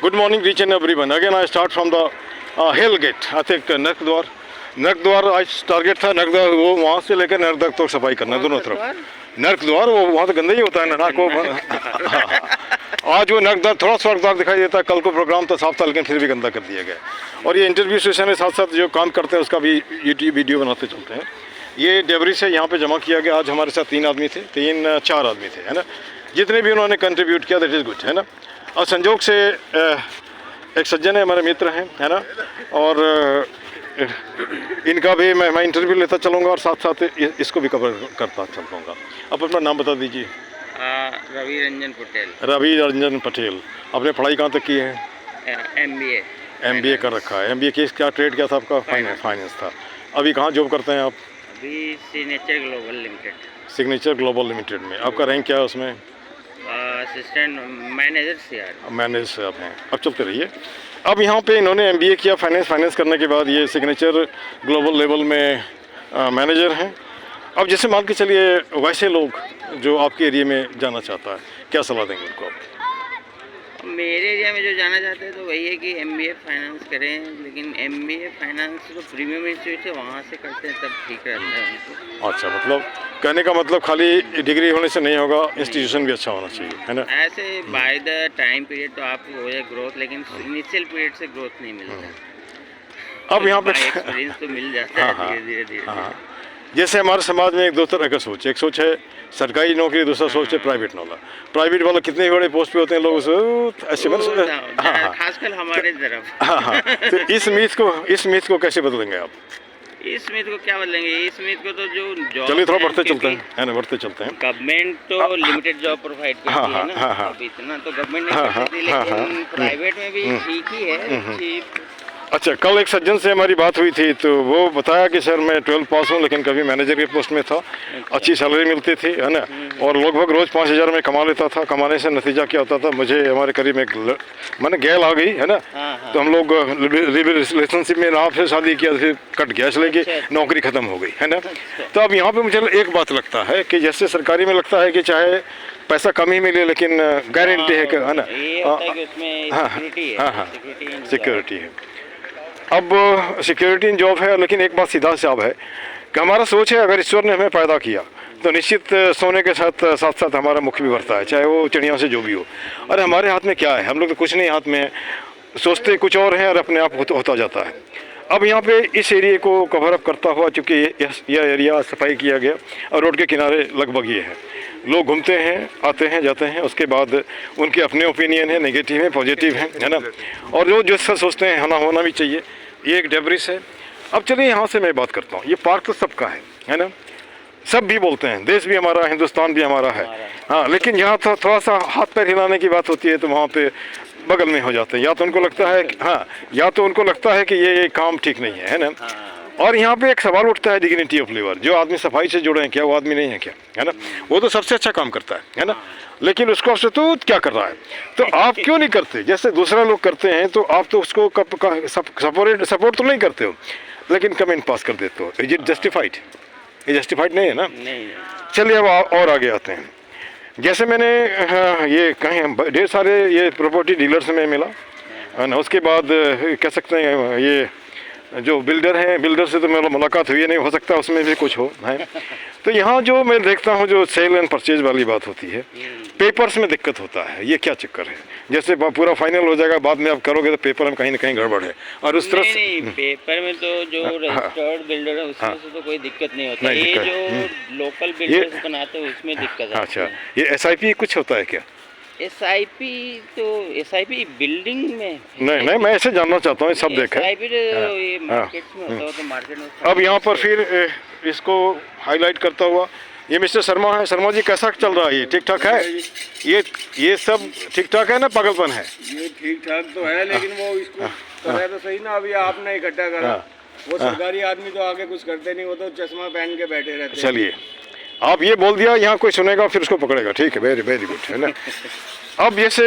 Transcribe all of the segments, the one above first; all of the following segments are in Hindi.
Good morning, each and everyone. Again, I start from the Hell Gate. I think नर्क द्वार आज टारगेट था। नर्क द्वार वो वहाँ से लेकर नर्क तक तो सफाई करना दोनों तरफ। नर्क द्वार वो वहाँ तो गंदा ही होता है ना नाक को। आज वो नर्क द्वार थोड़ा सा दाग दिखाई देता है। कल को प्रोग्राम तो साफ था लेकिन फिर भी गंदा कर दिया गया। और ये इंटरव्यू सेशन के साथ साथ जो काम करते हैं उसका भी यूट्यूब वीडियो बनाते चलते हैं। ये डेबरी से यहाँ पे जमा किया गया। आज हमारे साथ 3 आदमी थे, 4 आदमी थे, है ना। जितने भी उन्होंने कंट्रीब्यूट किया दैट इज़ गुड, है ना। और संजोग से एक सज्जन है, हमारे मित्र हैं, है ना। और इनका भी मैं इंटरव्यू लेता चलूँगा और साथ साथ इसको भी कवर करता चलूँगा। आप अपना नाम बता दीजिए। रवि रंजन पटेल। रवि रंजन पटेल। आपने पढ़ाई कहाँ तक की है? MBA कर रखा है। MBA क्या ट्रेड क्या था आपका? फाइनेंस था। अभी कहाँ जॉब करते हैं आप? अभी signature global limited. Signature global limited में। आपका रैंक क्या है उसमें? असिस्टेंट मैनेजर से। मैनेजर से आप हैं। अब चलते रहिए। अब यहाँ पे इन्होंने MBA किया फाइनेंस करने के बाद ये सिग्नेचर ग्लोबल लेवल में मैनेजर हैं। अब जैसे मान के चलिए वैसे लोग जो आपके एरिया में जाना चाहता है, क्या सलाह देंगे उनको आप? मेरे एरिया में जो जाना चाहते हैं तो वही है कि MBA फाइनेंस करें, लेकिन MBA फाइनेंस जो प्रीमियम इंस्टीट्यूट है वहाँ से करते हैं तब ठीक रहता है उनको। अच्छा, मतलब कहने का मतलब खाली डिग्री होने से नहीं होगा, इंस्टीट्यूशन भी अच्छा होना चाहिए, है ना। ऐसे बाय द टाइम पीरियड तो आप हो जाए ग्रोथ, लेकिन इनिशियल पीरियड से ग्रोथ नहीं मिलता। अब यहाँ पे एक्सपीरियंस तो मिल जाता है धीरे। जैसे हमारे समाज में एक दो तरह का सोच, एक सोच है सरकारी नौकरी, दूसरा सोच है प्राइवेट वाला। प्राइवेट वाला कितने बड़े पोस्ट पे होते हैं लोग ऐसे खासकर हमारे तरफ। तो इस मिथ को कैसे बदलेंगे आप? इस मिथ को क्या बदलेंगे? इस मिथ को तो जो जॉब, चलिए थोड़ा बढ़ते चलते हैं, है ना, बढ़ते चलते हैं। गवर्नमेंट तो लिमिटेड जॉब प्रोवाइड करती है ना। अब इतना तो गवर्नमेंट नहीं करती थी, लेकिन प्राइवेट में भी ठीक ही है। अच्छा, कल एक सज्जन से हमारी बात हुई थी तो वो बताया कि सर मैं 12 पास हूँ लेकिन कभी मैनेजर के पोस्ट में था, अच्छी सैलरी मिलती थी, है ना, और लगभग रोज़ 5,000 में कमा लेता था। कमाने से नतीजा क्या होता था, मुझे हमारे करीब में मैंने गैल आ गई, है ना। तो हम लोग रिलेशनशिप में ना फिर शादी किया, फिर कट गया, इसलिए कि नौकरी ख़त्म हो गई, है ना। तो अब यहाँ पर मुझे एक बात लगता है कि जैसे सरकारी में लगता है कि चाहे पैसा कम ही मिले लेकिन गारंटी है कि, है ना, सिक्योरिटी है। अब सिक्योरिटी इन जॉब है, लेकिन एक बात सीधा साफ है कि हमारा सोच है अगर ईश्वर ने हमें पैदा किया तो निश्चित सोने के साथ साथ हमारा मुख भी भरता है, चाहे वो चिड़िया से जो भी हो। अरे हमारे हाथ में क्या है, हम लोग तो कुछ नहीं हाथ में है, सोचते कुछ और हैं और अपने आप होता जाता है। अब यहाँ पे इस एरिया को कवर अप करता हुआ, चूँकि यह एरिया सफाई किया गया और रोड के किनारे लगभग ये है, लोग घूमते हैं, आते हैं, जाते हैं, उसके बाद उनके अपने ओपिनियन है, नेगेटिव है, पॉजिटिव है ना। और जो जैसा सोचते हैं होना भी चाहिए। ये एक डेब्रिस है। अब चलिए यहाँ से मैं बात करता हूँ। ये पार्क तो सबका है ना, सब भी बोलते हैं, देश भी हमारा, हिंदुस्तान भी हमारा है, हाँ। लेकिन यहाँ तो थोड़ा सा हाथ पैर हिलाने की बात होती है तो वहाँ पे बगल में हो जाते हैं। या तो उनको लगता है, हाँ, या तो उनको लगता है कि ये काम ठीक नहीं है ना। और यहाँ पे एक सवाल उठता है डिग्निटी ऑफ लेबर। जो आदमी सफाई से जुड़े हैं क्या वो आदमी नहीं है क्या, है ना। वो तो सबसे अच्छा काम करता है ना, लेकिन उसको अफसोस क्या कर रहा है, तो आप क्यों नहीं करते? जैसे दूसरा लोग करते हैं तो आप तो उसको सपोर्ट तो नहीं करते हो, लेकिन कमेंट पास कर देते हो। Is it justified? ये जस्टिफाइड नहीं है ना। चलिए अब और आगे आते हैं। जैसे मैंने ये कहें ढेर सारे ये प्रॉपर्टी डीलर से मैं मिला, है ना। उसके बाद कह सकते हैं ये जो बिल्डर हैं, बिल्डर से तो मेरा मुलाकात हुई नहीं, हो सकता उसमें भी कुछ हो, है। तो यहाँ जो मैं देखता हूँ जो सेल एंड परचेज वाली बात होती है, पेपर्स में दिक्कत होता है। ये क्या चक्कर है? जैसे पूरा फाइनल हो जाएगा, बाद में आप करोगे तो पेपर में कहीं ना कहीं गड़बड़ है। और उस तरह से पेपर में तो जो रजिस्टर्ड बिल्डर है उसमें से तो कोई दिक्कत नहीं होता। ये जो लोकल बिल्डर्स बनाते हैं उसमें दिक्कत है। अच्छा, ये SIP कुछ होता है क्या? SIP तो SIP बिल्डिंग में नहीं, मैं ऐसे जानना चाहता हूँ, सब देखा है। SIP ये मार्केट्स में होता है तो मार्केट में। अब यहाँ पर फिर इसको हाईलाइट करता हुआ ये मिस्टर शर्मा है। शर्मा जी, कैसा चल रहा है? ये ठीक ठाक है? ये सब ठीक ठाक है ना, पागलपन है? ये ठीक ठाक तो है, लेकिन वो इसको करे तो सही ना। अभी आपने इकट्ठा करा, वो सरकारी आदमी तो आगे कुछ करते नहीं, वो तो चश्मा पहन के बैठे रहते हैं। चलिए, आप ये बोल दिया, यहाँ कोई सुनेगा फिर उसको पकड़ेगा, ठीक है, वेरी गुड, है ना। अब जैसे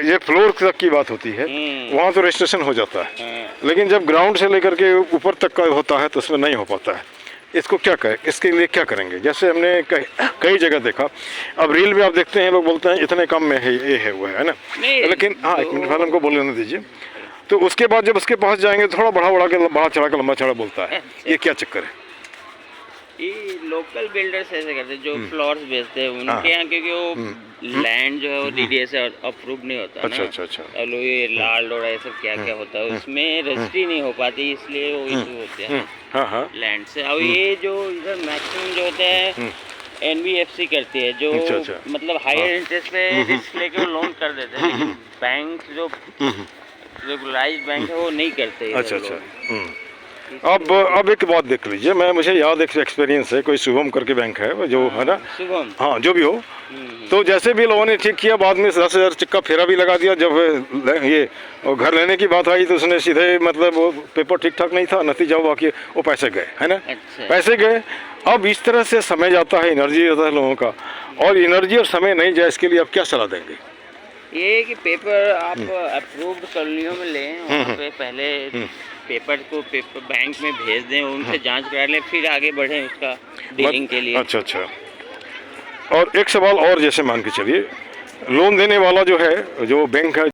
ये फ्लोर तक की बात होती है, वहाँ तो रजिस्ट्रेशन हो जाता है, लेकिन जब ग्राउंड से लेकर के ऊपर तक का होता है तो उसमें नहीं हो पाता है। इसको क्या करें, इसके लिए क्या करेंगे? जैसे हमने कई जगह देखा, अब रील में आप देखते हैं लोग बोलते हैं इतने कम में है, ये है वो है ना, नहीं, लेकिन हाँ एक मिनट तो- पहले हमको बोलने दीजिए। तो उसके बाद जब उसके पास जाएंगे थोड़ा बढ़ा चढ़ा के लंबा चढ़ा बोलता है, ये क्या चक्कर है? ये लोकल बिल्डर्स ऐसे करते हैं जो फ्लोर्स बेचते हैं उनके यहाँ, क्योंकि वो लैंड जो है वो डीडीएस से अप्रूव नहीं होता अच्छा ना। अच्छा अच्छा। और ये लाल डोरा ये सब क्या क्या होता है उसमें रजिस्ट्री नहीं हो पाती, इसलिए वो इशू होते हैं हाँ हाँ लैंड से। और ये जो इधर मैक्सिमम जो होते हैं एनबीएफसी करती है, जो अच्छा, अच्छा। मतलब हायर इंटरेस्ट पे रिस्क लेके वो लोन कर देते हैं, लेकिन बैंक जो रेगुलाइज्ड बैंक है वो नहीं करते इधर अच्छा अच्छा। लोन। अब एक बात देख लीजिए, मुझे याद एक एक्सपीरियंस है, कोई शुभम करके बैंक है जो है ना, शुभम। हाँ जो भी हो, तो जैसे भी लोगों ने ठीक किया बाद में 10,000 का फेरा भी लगा दिया। जब ये घर लेने की बात आई तो उसने सीधे मतलब वो पेपर ठीक ठाक नहीं था, नतीजा हुआ कि वो पैसे गए, है ना, अच्छा। पैसे गए। अब इस तरह से समय जाता है, एनर्जी जाता है लोगों का, और एनर्जी और समय नहीं जाए, इसके लिए आप क्या सलाह देंगे? ये है कि पेपर आप अप्रूव्ड कॉलोनियों में लें, वहाँ पे पहले पेपर को बैंक में भेज दें, उनसे जांच करा लें, फिर आगे बढ़ें उसका डीलिंग के लिए। अच्छा अच्छा। और एक सवाल और, जैसे मान के चलिए लोन देने वाला जो है, जो बैंक है